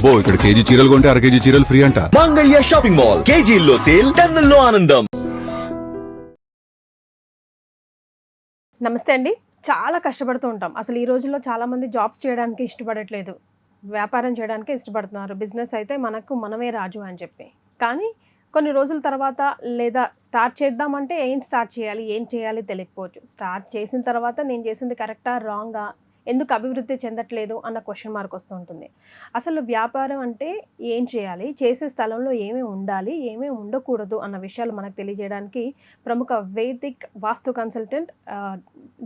అబ్బో ఇక్కడ కేజీ చీరలు కొంటే అర కేజీ చీరలు ఫ్రీ అంట. మంగళ్య షాపింగ్ మాల్, కేజీల్లో సేల్, టన్నుల్లో ఆనందం. నమస్తే అండి. చాలా కష్టపడుతూ ఉంటాం. అసలు ఈ రోజుల్లో చాలామంది జాబ్స్ చేయడానికి ఇష్టపడట్లేదు, వ్యాపారం చేయడానికి ఇష్టపడుతున్నారు. బిజినెస్ అయితే మనకు మనమే రాజు అని చెప్పి. కానీ కొన్ని రోజుల తర్వాత లేదా స్టార్ట్ చేద్దామంటే ఏం స్టార్ట్ చేయాలి, ఏం చేయాలి తెలియకపోవచ్చు. స్టార్ట్ చేసిన తర్వాత నేను చేసింది కరెక్టా రాంగా, ఎందుకు అభివృద్ధి చెందట్లేదు అన్న క్వశ్చన్ మార్క్ వస్తూ ఉంటుంది. అసలు వ్యాపారం అంటే ఏం చేయాలి, చేసే స్థలంలో ఏమేమి ఉండాలి, ఏమేమి ఉండకూడదు అన్న విషయాలు మనకు తెలియజేయడానికి ప్రముఖ వేదిక్ వాస్తు కన్సల్టెంట్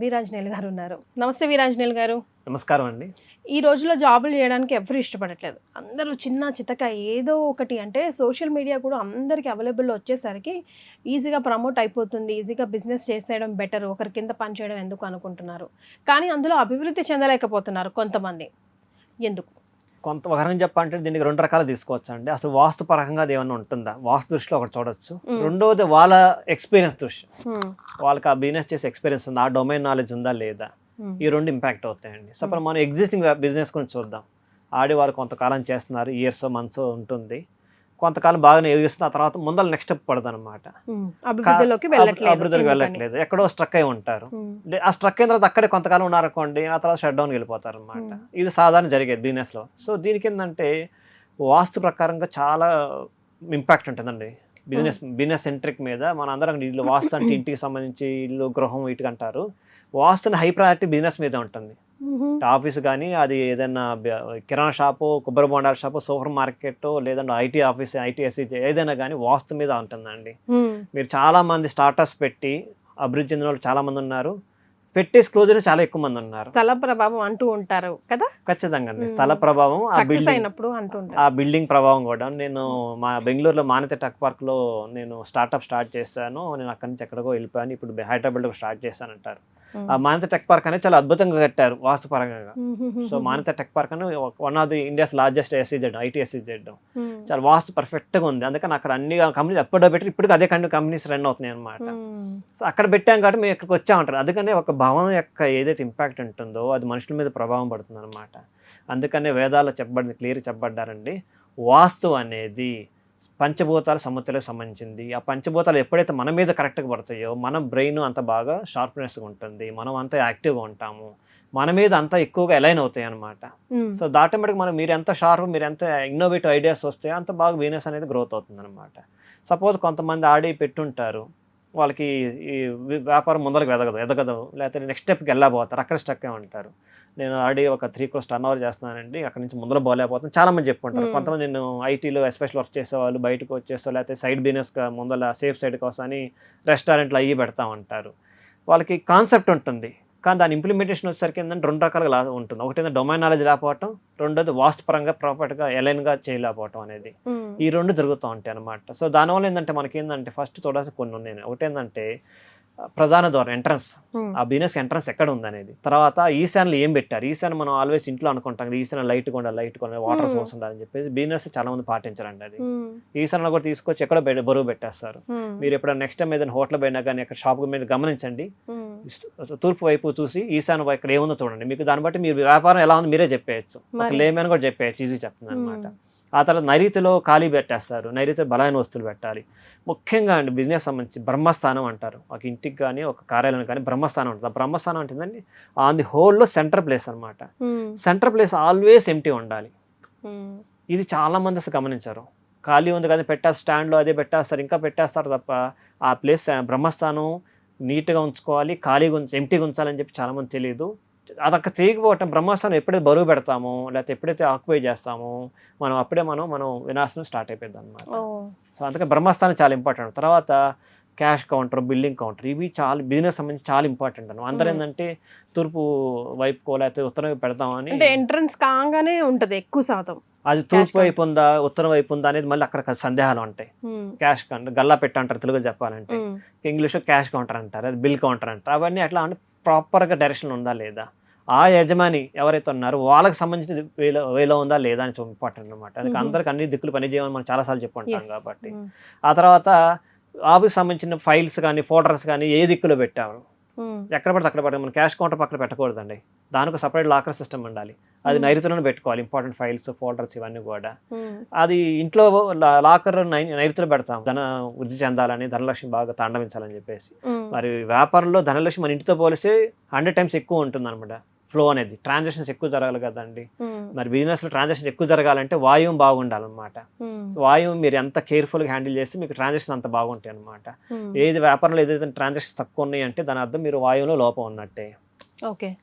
వీరాంజనేయులు గారు ఉన్నారు. నమస్తే వీరాంజనేయులు గారు. నమస్కారం అండి. ఈ రోజుల్లో జాబులు చేయడానికి ఎవరు ఇష్టపడట్లేదు. అందరూ చిన్న చితక ఏదో ఒకటి, అంటే సోషల్ మీడియా కూడా అందరికీ అవైలబుల్లో వచ్చేసరికి ఈజీగా ప్రమోట్ అయిపోతుంది, ఈజీగా బిజినెస్ చేసేయడం బెటర్, ఒకరి కింద పని చేయడం ఎందుకు అనుకుంటున్నారు. కానీ అందులో అభివృద్ధి చెందలేకపోతున్నారు కొంతమంది. ఎందుకు? ఒక రకంగా చెప్పాలంటే దీనికి రెండు రకాలు తీసుకోవచ్చు అండి. అసలు వాస్తు పరంగా అది ఏమన్నా ఉంటుందా, వాస్తు దృష్టిలో ఒకటి చూడొచ్చు. రెండోది వాళ్ళ ఎక్స్పీరియన్స్ దృష్టి, వాళ్ళకి ఆ బిజినెస్ చేసే ఎక్స్పీరియన్స్ ఉందా, ఆ డొమైన్ నాలెడ్జ్ ఉందా లేదా, ఈ రెండు ఇంపాక్ట్ అవుతాయండి. సో మనం ఎగ్జిస్టింగ్ బిజినెస్ గురించి చూద్దాం. ఆడేవారు కొంతకాలం చేస్తున్నారు, ఇయర్స్ మంత్స్ ఉంటుంది, కొంతకాలం బాగానే ఎదిగిస్తున్న తర్వాత ముందర నెక్స్ట్ స్టెప్ పడదు అనమాట. అభివృద్ధిలోకి వెళ్ళట్లేదు, ఎక్కడో స్ట్రక్ అయి ఉంటారు. ఆ స్ట్రక్ అయిన తర్వాత అక్కడే కొంతకాలం ఉన్నారనుకోండి, ఆ తర్వాత షట్ డౌన్ వెళ్ళిపోతారు అనమాట. ఇది సాధారణ జరిగేది బిజినెస్ లో. సో దీనికి ఏంటంటే వాస్తు ప్రకారంగా చాలా ఇంపాక్ట్ ఉంటుందండి బిజినెస్ సెంట్రిక్ మీద. మన అందరం ఇల్లు వాస్తు అంటే ఇంటికి సంబంధించి ఇల్లు, గృహం వీటికి అంటారు. వాస్తుని హై ప్రయారిటీ బిజినెస్ మీద ఉంటుంది. ఆఫీస్ కానీ, అది ఏదైనా కిరాణా షాపు, కొబ్బరి బొండాల షాపు, సూపర్ మార్కెట్, లేదంటే ఐటీ ఆఫీస్, ఐటీఎస్సీ ఏదైనా కానీ వాస్తు మీద ఉంటుందండి. మీరు చాలా మంది స్టార్టప్స్ పెట్టి అభివృద్ధి చెందిన వాళ్ళు చాలా మంది ఉన్నారు, పెట్టేసి క్లోజ్ అయిన చాలా ఎక్కువ మంది ఉన్నారు. స్థల ప్రభావం అంటూ ఉంటారు కదా. ఖచ్చితంగా అండి, స్థల ప్రభావం, ఆ బిల్డింగ్ ప్రభావం కూడా. నేను మా బెంగళూరులో మాన్యత టెక్ పార్క్ లో నేను స్టార్ట్అప్ స్టార్ట్ చేశాను. నేను అక్కడి నుంచి ఎక్కడికో వెళ్ళిపోయాను, ఇప్పుడు హైదరాబాద్ లో స్టార్ట్ చేశాను అంటారు. ఆ మాన్యత టెక్ పార్క్ అనేది చాలా అద్భుతంగా కట్టారు వాస్తు పరంగా. సో మాన్యత టెక్ పార్క్ అని one of the India's largest SEZ, IT SEZ, చాలా వాస్తు పర్ఫెక్ట్ గా ఉంది. అందుకని అక్కడ అన్ని కంపెనీస్ ఎప్పుడో పెట్టి ఇప్పుడు అదే కంపెనీస్ రన్ అవుతున్నాయి అనమాట. సో అక్కడ పెట్టాం కాబట్టి మేము ఇక్కడికి వచ్చామంటారు. అందుకని ఒక భవనం యొక్క ఏదైతే ఇంపాక్ట్ ఉంటుందో అది మనుషుల మీద ప్రభావం పడుతుంది అనమాట. అందుకనే వేదాల్లో క్లియర్ చెప్పబడ్డారండి, వాస్తు అనేది పంచభూతాల సమతుల్యకు సంబంధించింది. ఆ పంచభూతాలు ఎప్పుడైతే మన మీద కరెక్ట్గా పడతాయో మన బ్రెయిన్ అంత బాగా షార్ప్నెస్గా ఉంటుంది, మనం అంతా యాక్టివ్గా ఉంటాము, మన మీద అంతా ఎక్కువగా అలైన్ అవుతాయి అనమాట. సో ఆటోమేటిక్ మీరు ఎంత షార్ప్, మీరు ఎంత ఇన్నోవేటివ్ ఐడియాస్ వస్తాయో అంత బాగా బిజినెస్ అనేది గ్రోత్ అవుతుంది అనమాట. సపోజ్ కొంతమంది ఆడి పెట్టుంటారు, వాళ్ళకి ఈ వ్యాపారం ముందరకు ఎదగదు, లేకపోతే నెక్స్ట్ స్టెప్కి వెళ్ళబోతారు, అక్కడ స్టక్ అయి ఉంటారు. నేను ఆల్రెడీ ఒక 3 crores టర్న్ ఓవర్ చేస్తున్నానండి, అక్కడ నుంచి ముందర పోలేకపోతున్నాను చాలా మంది చెప్పుకుంటారు. కొంతమంది నేను ఐటీలో ఎస్పెషల్ వర్క్ చేసేవాళ్ళు బయటకు వచ్చేస్తా, లేకపోతే సైడ్ బిజినెస్గా ముందర సేఫ్ సైడ్ కోసం అని రెస్టారెంట్లు అయ్యి పెడతా ఉంటారు. వాళ్ళకి కాన్సెప్ట్ ఉంటుంది, కానీ దాని ఇంప్లిమెంటేషన్ వచ్చేసరికి ఏంటంటే రెండు రకాలుగా ఉంటుంది. ఒకటి డొమైన్ నాలెడ్జ్ లేకపోవటం, రెండోది వాస్తు పరంగా ప్రాపర్గా ఎలైన్గా చేయలేకపోవటం అనేది. ఈ రెండు జరుగుతూ ఉంటాయి అనమాట. సో దానివల్ల ఏంటంటే మనకి ఏంటంటే ఫస్ట్ చూడాల్సిన కొన్ని ఉన్నాయి. ఒకటి ఏంటంటే ప్రధాన ద్వారం, ఎంట్రన్స్, ఆ బిజినెస్ ఎంట్రన్స్ ఎక్కడ ఉంది అనేది. తర్వాత ఈశాన్యలో ఏం పెట్టారు. ఈశాన్య మనం ఆల్వేస్ ఇంట్లో అనుకుంటాం కదా, ఈశాన్య లైట్ కొండాలి, వాటర్ సోర్స్ ఉండాలని చెప్పేసి బిజినెస్ చాలా మంది పాటించారండి. అది ఈశాన్యలో కూడా తీసుకొచ్చి ఎక్కడో బరువు పెట్టేస్తారు. మీరు ఎప్పుడైనా నెక్స్ట్ టైం ఏదైనా హోటల్ పోయినా కానీ అక్కడ షాప్ మీద గమనించండి, తూర్పు వైపు చూసి ఈశాన్య ఇక్కడ ఏముందో చూడండి. మీకు దాన్ని బట్టి మీరు వ్యాపారం ఎలా ఉంది మీరే చెప్పేయచ్చు, లేమని కూడా చెప్పేయచ్చు, ఈజీ చెప్తుంది అనమాట. ఆ తర్వాత నైరుతిలో ఖాళీ పెట్టేస్తారు, నైరుతి బలమైన వస్తువులు పెట్టాలి. ముఖ్యంగా అండి బిజినెస్ సంబంధించి బ్రహ్మస్థానం అంటారు. ఒక ఇంటికి కానీ ఒక కార్యాలయం కానీ బ్రహ్మస్థానం ఉంటుంది. ఆ బ్రహ్మస్థానం ఉంటుందండి ఆన్ ది హోల్లో సెంటర్ ప్లేస్ అనమాట. సెంటర్ ప్లేస్ ఆల్వేస్ ఎంటీ ఉండాలి. ఇది చాలా మంది అసలు గమనించారు. ఖాళీ ఉంది కదా పెట్టేస్తారు, స్టాండ్లో అదే పెట్టేస్తారు, ఇంకా పెట్టేస్తారు తప్ప ఆ ప్లేస్ బ్రహ్మస్థానం నీట్గా ఉంచుకోవాలి, ఖాళీగా ఎంటీగా ఉంచాలని చెప్పి చాలామంది తెలియదు. అదొక తీయకపోవటం, బ్రహ్మస్థానం ఎప్పుడైతే బరువు పెడతామో లేకపోతే ఎప్పుడైతే ఆక్యుపై చేస్తామో అప్పుడే మనం వినాశనం స్టార్ట్ అయిపోయింది అనమాట. సో అందుకే బ్రహ్మస్థానం చాలా ఇంపార్టెంట్. తర్వాత క్యాష్ కౌంటర్, బిల్డింగ్ కౌంటర్, ఇవి చాలా బిజినెస్ సంబంధించి చాలా ఇంపార్టెంట్ అన్నమాట. అందరూ ఏంటంటే తూర్పు వైపుకో లేకపోతే ఉత్తరం వైపు పెడతామని, ఎంట్రన్స్ కాగానే ఉంటుంది ఎక్కువ శాతం. అది తూర్పు వైపు ఉందా ఉత్తరం వైపు ఉందా అనేది మళ్ళీ అక్కడ సందేహాలు ఉంటాయి. క్యాష్ కౌంటర్, గల్లా పెట్టి అంటారు తెలుగు చెప్పాలంటే, ఇంగ్లీష్లో క్యాష్ కౌంటర్ అంటారు, అది బిల్ కౌంటర్ అంటారు. అవన్నీ అట్లా అంటే ప్రాపర్గా డైరెక్షన్ ఉందా లేదా, ఆ యజమాని ఎవరైతే ఉన్నారో వాళ్ళకి సంబంధించిన వేలో ఉందా లేదా అని ఇంపార్టెంట్ అనమాట. అందుకే అందరికి అన్ని దిక్కులు పనిచేయమని మనం చాలాసార్లు చెప్పుకుంటాం కాబట్టి. ఆ తర్వాత ఆఫీస్ సంబంధించిన ఫైల్స్ కానీ ఫోల్డర్స్ కానీ ఏ దిక్కులో పెట్టాము, ఎక్కడ పడితే అక్కడ పడదు. మన క్యాష్ కౌంటర్ పక్కన పెట్టకూడదండి. దానికి సపరేట్ లాకర్ సిస్టమ్ ఉండాలి. అది నైరుతిలోనే పెట్టుకోవాలి. ఇంపార్టెంట్ ఫైల్స్, ఫోల్డర్స్ ఇవన్నీ కూడా. అది ఇంట్లో లాకర్ నైరుతిలో పెడతాం, ధన వృద్ధి చెందాలని, ధనలక్ష్మి బాగా తాండవించాలని చెప్పేసి. మరి వ్యాపారంలో ధనలక్ష్మి మన ఇంటితో పోలిస్తే 100 times ఎక్కువ ఉంటుంది అనమాట. ఫ్లో అనేది, ట్రాన్సాక్షన్స్ ఎక్కువ జరగాలి కదండి. మరి బిజినెస్ లో ట్రాన్సాక్షన్స్ ఎక్కువ జరగాలంటే వాయువు బాగుండాలన్నమాట. వాయువు మీరు ఎంత కేర్ఫుల్ గా హ్యాండిల్ చేస్తే మీకు ట్రాన్సాక్షన్ అంత బాగుంటాయి అనమాట. ఏది వ్యాపారంలో ఏదైతే ట్రాన్సాక్షన్స్ తక్కువ ఉన్నాయి అంటే దాని అర్థం మీరు వాయువులో లోపం ఉన్నట్టే.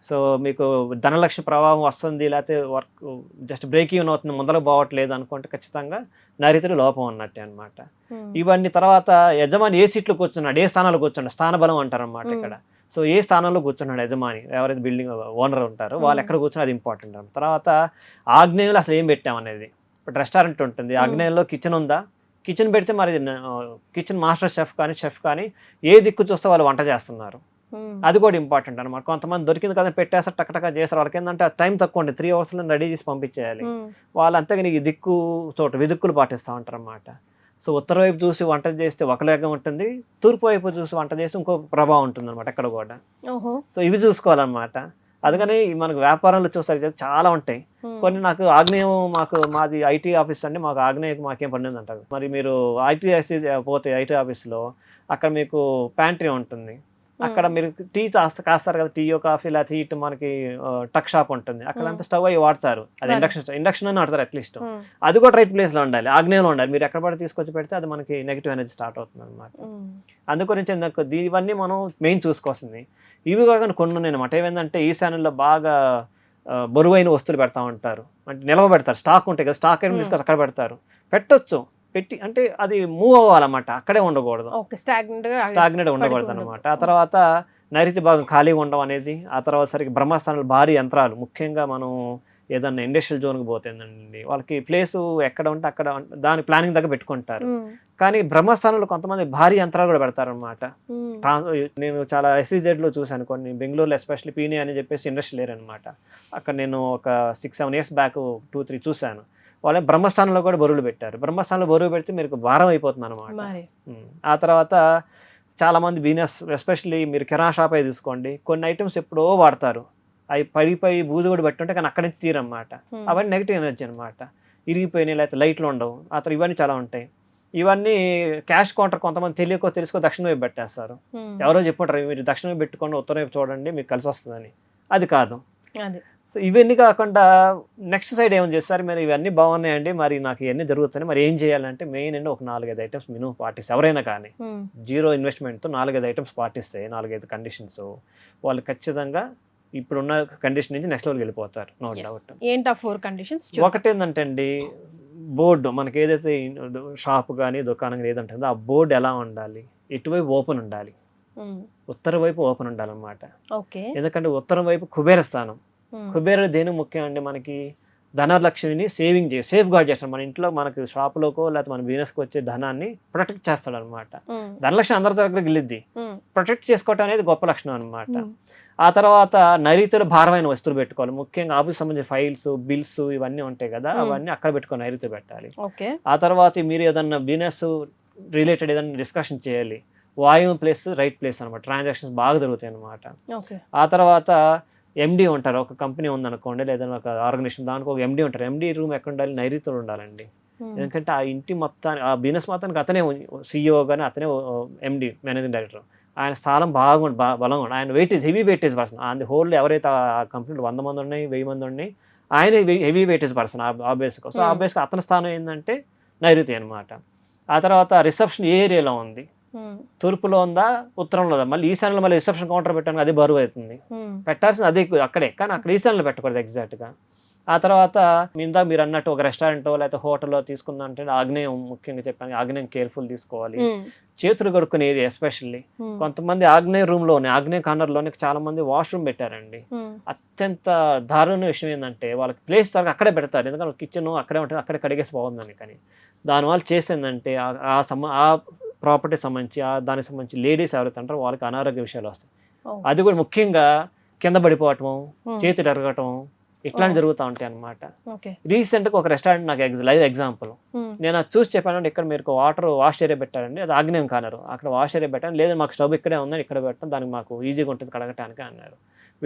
సో మీకు ధనలక్ష్మి ప్రభావం వస్తుంది, లేకపోతే వర్క్ జస్ట్ బ్రేక్ ఈవెన్ అవుతుంది, ముందరకు పోవట్లేదు అనుకుంటే ఖచ్చితంగా నైరుతిలో లోపం ఉన్నట్టే అనమాట. ఇవన్నీ తర్వాత యజమాని ఏ సీట్లో కూర్చున్నాడు, ఏ స్థానాల్లో కూర్చున్నాడు, స్థానబలం అంటారు అనమాట ఇక్కడ. సో ఏ స్థానంలో కూర్చున్నాడు యజమాని, ఎవరైతే బిల్డింగ్ ఓనర్ ఉంటారో వాళ్ళు ఎక్కడ కూర్చున్నా అది ఇంపార్టెంట్ అనమాట. తర్వాత ఆగ్నేయంలో అసలు ఏం పెట్టామనేది. ఇప్పుడు రెస్టారెంట్ ఉంటుంది, ఆగ్నేయంలో కిచెన్ ఉందా, కిచెన్ పెడితే మరి కిచెన్ మాస్టర్ షెఫ్ కానీ ఏ దిక్కు చూస్తే వాళ్ళు వంట చేస్తున్నారు, అది కూడా ఇంపార్టెంట్ అనమాట. కొంతమంది దొరికింది కదా పెట్టేస్తారు, టక్ చేస్తారు. వాళ్ళకి ఏంటంటే టైం తక్కువ ఉండి 3 hours రెడీ చేసి పంపించేయాలి. వాళ్ళు అంతేగాని ఈ దిక్కు చోట విదుక్కులు పాటిస్తూ ఉంటారు అన్నమాట. సో ఉత్తర వైపు చూసి వంట చేస్తే ఒక లేఖం ఉంటుంది, తూర్పు వైపు చూసి వంట చేస్తే ఇంకో ప్రభావం ఉంటుంది అనమాట ఎక్కడ కూడా. సో ఇవి చూసుకోవాలన్నమాట. అందుకని మనకు వ్యాపారంలో చూస్తే చాలా ఉంటాయి. కొన్ని నాకు ఆగ్నేయం, మాది ఐటీ ఆఫీస్ అండి, మాకు ఆగ్నేయం మాకేం పని అంటారు. మరి మీరు ఐటీ పోతే ఐటీ ఆఫీస్లో అక్కడ మీకు ప్యాంట్రీ ఉంటుంది, అక్కడ మీరు టీ కాస్తారు కదా, టీయో కాఫీ లేకపోతే హీట్ మనకి టక్ షాప్ ఉంటుంది, అక్కడ అంతా స్టవ్ అవి వాడతారు. అది ఇండక్షన్ అని వాడతారు అట్లీస్ట్. అది కూడా రైట్ ప్లేస్ లో ఉండాలి, ఆగ్నేయంలో ఉండాలి. మీరు ఎక్కడ పడి తీసుకొచ్చి పెడితే అది మనకి నెగిటివ్ ఎనర్జీ స్టార్ట్ అవుతుంది అనమాట. అందుగురించి ఇవన్నీ మనం మెయిన్ చూసుకోవాల్సింది. ఇవి కాకుండా కొన్ని ఉన్నాయి అనమాట. ఏమైందంటే ఈశాన్యంలో బాగా బరువైన వస్తువులు పెడతా ఉంటారు, అంటే నిల్వ పెడతారు, స్టాక్ ఉంటాయి కదా, స్టాక్ ఏమి తీసుకొని అక్కడ పెడతారు. పెట్టొచ్చు, పెట్టి అంటే అది మూవ్ అవ్వాలన్నమాట, అక్కడే ఉండకూడదు, స్టాగ్నెట్ ఉండకూడదు అనమాట. ఆ తర్వాత నైరుతి భాగం ఖాళీగా ఉండడం అనేది. ఆ తర్వాత సరికి బ్రహ్మస్థానాలు భారీ యంత్రాలు, ముఖ్యంగా మనం ఏదన్నా ఇండస్ట్రియల్ జోన్కి పోతుందండి, వాళ్ళకి ప్లేసు ఎక్కడ ఉంటే అక్కడ దాని ప్లానింగ్ దగ్గర పెట్టుకుంటారు. కానీ బ్రహ్మస్థానంలో కొంతమంది భారీ యంత్రాలు కూడా పెడతారు అనమాట. నేను చాలా SEZలో చూశాను కొన్ని, బెంగళూరులో ఎస్పెషల్లీ పీనే అని చెప్పేసి ఇండస్ట్రీ లేరు అనమాట. అక్కడ నేను ఒక 6-7 years బ్యాక్ 2-3 చూశాను. వాళ్ళే బ్రహ్మస్థానంలో కూడా బరువులు పెట్టారు. బ్రహ్మస్థానంలో బరువు పెడితే మీకు భారం అయిపోతుంది అనమాట. ఆ తర్వాత చాలా మంది బిజినెస్, ఎస్పెషల్లీ మీరు కిరాణా షాప్ అయి తీసుకోండి, కొన్ని ఐటమ్స్ ఎప్పుడో వాడతారు, అవి పడిపోయి బూజు కూడా పెట్టుంటే కానీ అక్కడి నుంచి తీరన్నమాట. అవన్నీ నెగిటివ్ ఎనర్జీ అనమాట. ఇరిగిపోయినాయి, లేకపోతే లైట్లు ఉండవు, ఆ తర్వాత ఇవన్నీ చాలా ఉంటాయి. ఇవన్నీ క్యాష్ కౌంటర్ కొంతమంది తెలుసుకో దక్షిణ వైపు పెట్టేస్తారు. ఎవరో చెప్పుంటారు మీరు దక్షిణ వైపు పెట్టుకోండి, ఉత్తరం వైపు చూడండి మీకు కలిసి వస్తుందని. అది కాదు. సో ఇవన్నీ కాకుండా నెక్స్ట్ సైడ్ ఏమని చేస్తారు, మరి ఇవన్నీ బాగున్నాయండి, మరి నాకు ఇవన్నీ జరుగుతాయి, మరి ఏం చేయాలంటే మెయిన్ అండి ఒక 4-5 ఐటమ్స్ మినిమం పాటిస్తే, ఎవరైనా కానీ 0 ఇన్వెస్ట్మెంట్తో 4-5 ఐటమ్స్ పాటిస్తే, 4-5 కండిషన్స్, వాళ్ళు ఖచ్చితంగా ఇప్పుడున్న కండిషన్ నుంచి నెక్స్ట్ లెవెల్కి వెళ్ళిపోతారు, నో డౌట్. ఏంటి 4 కండిషన్స్? ఒకటి ఏంటంటే అండి, బోర్డు మనకి ఏదైతే షాప్ కానీ దుకాణం ఏదంటుందో ఆ బోర్డు ఎలా ఉండాలి, ఎటువైపు ఓపెన్ ఉండాలి, ఉత్తర వైపు ఓపెన్ ఉండాలన్నమాట. ఎందుకంటే ఉత్తరం వైపు కుబేర స్థానం. కుబేరుడు దేనికి ముఖ్యం అండి, మనకి ధనలక్ష్మిని సేఫ్ గార్డ్ చేస్తాడు. మన ఇంట్లో మనకి షాపులోకో లేకపోతే మన బిజినెస్కి వచ్చే ధనాన్ని ప్రొటెక్ట్ చేస్తాడు అనమాట. ధనలక్ష్మి అందరి దగ్గర గెలిద్ది, ప్రొటెక్ట్ చేసుకోవటం అనేది గొప్ప లక్షణం అనమాట. ఆ తర్వాత నైరుతిలో భారమైన వస్తువులు పెట్టుకోవాలి, ముఖ్యంగా ఆఫీస్ సంబంధించిన ఫైల్స్, బిల్స్ ఇవన్నీ ఉంటాయి కదా, అవన్నీ అక్కడ పెట్టుకొని నైరుతి పెట్టాలి. ఆ తర్వాత మీరు ఏదన్నా బిజినెస్ రిలేటెడ్ ఏదైనా డిస్కషన్ చేయాలి, వాయువు ప్లేస్ రైట్ ప్లేస్ అనమాట, ట్రాన్సాక్షన్స్ బాగా జరుగుతాయి అనమాట. ఆ తర్వాత MD ఉంటారు, ఒక కంపెనీ ఉందనుకోండి లేదా ఒక ఆర్గనైజేషన్, దానికి ఒక MD ఉంటారు. MD రూమ్ ఎక్కడ ఉండాలి, నైరుతిలో ఉండాలండి. ఎందుకంటే ఆ ఇంటి మొత్తానికి, ఆ బిజినెస్ మొత్తానికి అతనే CEO కానీ అతనే MD, మేనేజింగ్ డైరెక్టర్. ఆయన స్థానం బలంగా ఉంది, ఆయన heavy weightage person. And whole ఎవరైతే ఆ కంపెనీలో 100 మంది ఉన్నాయి, 1000 మంది ఉన్నాయి, ఆయన హెవీ వెయిటేజ్ పర్సన్ ఆబ్వియస్గా. సో ఆబ్వియస్గా అతని స్థానం ఏంటంటే నైరుతి అనమాట. ఆ తర్వాత రిసెప్షన్ ఏ ఏరియాలో ఉంది, తూర్పులో ఉందా ఉత్తరంలో ఉందా, మళ్ళీ ఈశాన్యంలో మళ్ళీ రిసెప్షన్ కౌంటర్ పెట్టడానికి అది బరువు అవుతుంది, పెట్టాల్సింది అదే అక్కడే, కానీ అక్కడ ఈశాన్యంలో పెట్టకూడదు ఎగ్జాక్ట్గా. ఆ తర్వాత ఇందాక మీరు అన్నట్టు ఒక రెస్టారెంటో లేకపోతే హోటల్లో తీసుకుందంటే ఆగ్నేయం, ముఖ్యంగా చెప్పాను ఆగ్నేయం కేర్ఫుల్ తీసుకోవాలి. చేతులు కడుక్కునేది ఎస్పెషల్లీ, కొంతమంది ఆగ్నేయ రూమ్లోనే, ఆగ్నేయ కార్నర్లోనే చాలా మంది వాష్రూమ్ పెట్టారండి. అత్యంత దారుణ విషయం ఏంటంటే వాళ్ళకి ప్లేస్ తరగ అక్కడే పెడతారు, ఎందుకంటే కిచెన్ అక్కడే ఉంటుంది, అక్కడే కడిగేసి పోతుందని. కానీ దానివల్ల చేసిందంటే ఆ ప్రాపర్టీ సంబంధించి దానికి సంబంధించి లేడీస్ ఎవరైతే అంటారో వాళ్ళకి అనారోగ్య విషయాలు వస్తాయి. అది కూడా ముఖ్యంగా కింద పడిపోవటం, చేతులు ఎరగటం, ఇట్లాంటి జరుగుతూ ఉంటాయి అనమాట. రీసెంట్గా ఒక రెస్టారెంట్ నాకు లైవ్ ఎగ్జాంపుల్, నేను అది చూసి చెప్పానంటే ఇక్కడ మీరు వాటర్ వాష్ ఏరియా పెట్టారండి, అది ఆగ్నేయం కానరు, అక్కడ వాష్ ఏరియా పెట్టాను. లేదు మాకు స్టవ్ ఇక్కడే ఉందని ఇక్కడ పెట్టాం, దానికి మాకు ఈజీగా ఉంటుంది కడగటానికి అన్నారు.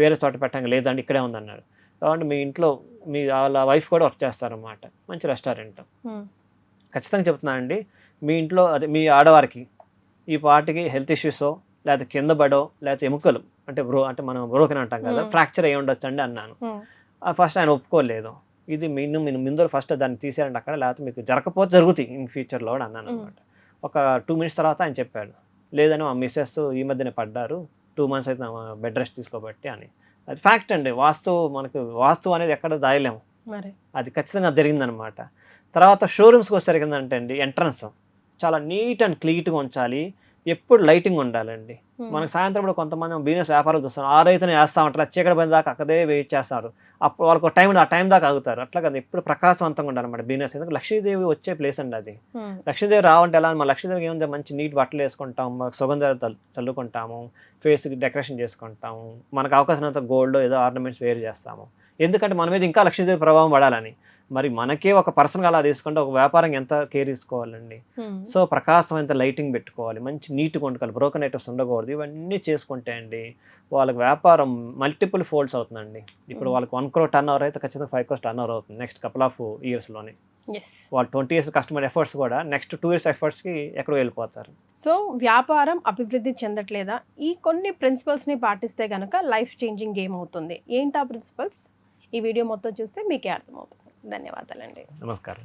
వేరే చోట పెట్టాక లేదండి ఇక్కడే ఉందన్నారు. కాబట్టి మీ ఇంట్లో మీ వాళ్ళ వైఫ్ కూడా వర్క్ చేస్తారన్నమాట, మంచి రెస్టారెంట్. ఖచ్చితంగా చెప్తున్నానండి, మీ ఇంట్లో అదే మీ ఆడవారికి ఈ పాటికి హెల్త్ ఇష్యూసో లేకపోతే కింద పడో లేకపోతే ఎముకలు అంటే మనం బ్రోకెన్ అంటాం కదా, ఫ్రాక్చర్ అయ్యి ఉండొచ్చు అండి అన్నాను. ఫస్ట్ ఆయన ఒప్పుకోలేదు. ఇది ముందు ఫస్ట్ దాన్ని తీసేయండి అక్కడ, లేకపోతే మీకు జరగకపోతే జరుగుతాయి ఇన్ ఫ్యూచర్లో కూడా అన్నాను అనమాట. ఒక 2 minutes తర్వాత ఆయన చెప్పాడు, లేదని మా మిస్సెస్ ఈ మధ్యనే పడ్డారు, 2 months అయితే బెడ్ రెస్ట్ తీసుకోబట్టి అని. అది ఫ్యాక్ట్ అండి, వాస్తు అనేది ఎక్కడ దాయలేము, అది ఖచ్చితంగా జరిగిందనమాట. తర్వాత షోరూమ్స్కి వచ్చేసరికి ఏంటంటే అండి, ఎంట్రన్స్ చాలా నీట్ అండ్ క్లీట్గా ఉంచాలి, ఎప్పుడు లైటింగ్ ఉండాలండి. మనకు సాయంత్రం కూడా కొంతమంది బిజినెస్ వ్యాపారాలు చూస్తారు, 6 అయితేనే వేస్తూ ఉంటారు, చీకటి పైన దాకా అక్కడే వెయిట్ చేస్తారు, అప్పుడు వాళ్ళకి ఆ టైం దాకా ఆగుతారు. అట్లా కదా, ఎప్పుడు ప్రకాశవంతంగా ఉండాలన్నమాట బిజినెస్. ఎందుకంటే లక్ష్మీదేవి వచ్చే ప్లేస్ అండి అది. లక్ష్మీదేవి రావంటే ఎలా, మన లక్ష్మీదేవికి ఏముంది, మంచి నీట్ బట్టలు వేసుకుంటాము, సుగంధాలు చల్లుకుంటాము, ఫేస్కి డెకరేషన్ చేసుకుంటాము, మనకు అవకాశం గోల్డ్ ఏదో ఆర్నమెంట్స్ వేర్ చేస్తాము. ఎందుకంటే మన మీద ఇంకా లక్ష్మీదేవి ప్రభావం పడాలని. మరి మనకే ఒక పర్సన్గా అలా తీసుకుంటే ఒక వ్యాపారం ఎంత కేర్ తీసుకోవాలండి. సో ప్రకాశమైన లైటింగ్ పెట్టుకోవాలి, మంచి నీట్గా వండుకోవాలి, బ్రోకెన్ ఐటమ్స్ ఉండకూడదు. ఇవన్నీ చేసుకుంటే అండి వాళ్ళకి వ్యాపారం మల్టిపుల్ ఫోల్డ్స్ అవుతుందండి. ఇప్పుడు వాళ్ళకి 1 crore turnover అయితే ఖచ్చితంగా 5 crores turnover అవుతుంది నెక్స్ట్ కపుల్ ఆఫ్ ఇయర్స్లోనే. వాళ్ళు 20 years కస్టమర్ ఎఫర్ట్స్ కూడా నెక్స్ట్ 2 years ఎఫర్ట్స్కి ఎక్కడో వెళ్ళిపోతారు. సో వ్యాపారం అభివృద్ధి చెందట్లేదా? ఈ కొన్ని ప్రిన్సిపల్స్ని పాటిస్తే కనుక లైఫ్ చేంజింగ్ గేమ్ అవుతుంది. ఏంటి ఆ ప్రిన్సిపల్స్? ఈ వీడియో మొత్తం చూస్తే మీకే అర్థమవుతుంది. ధన్యవాదాలండి. నమస్కారం.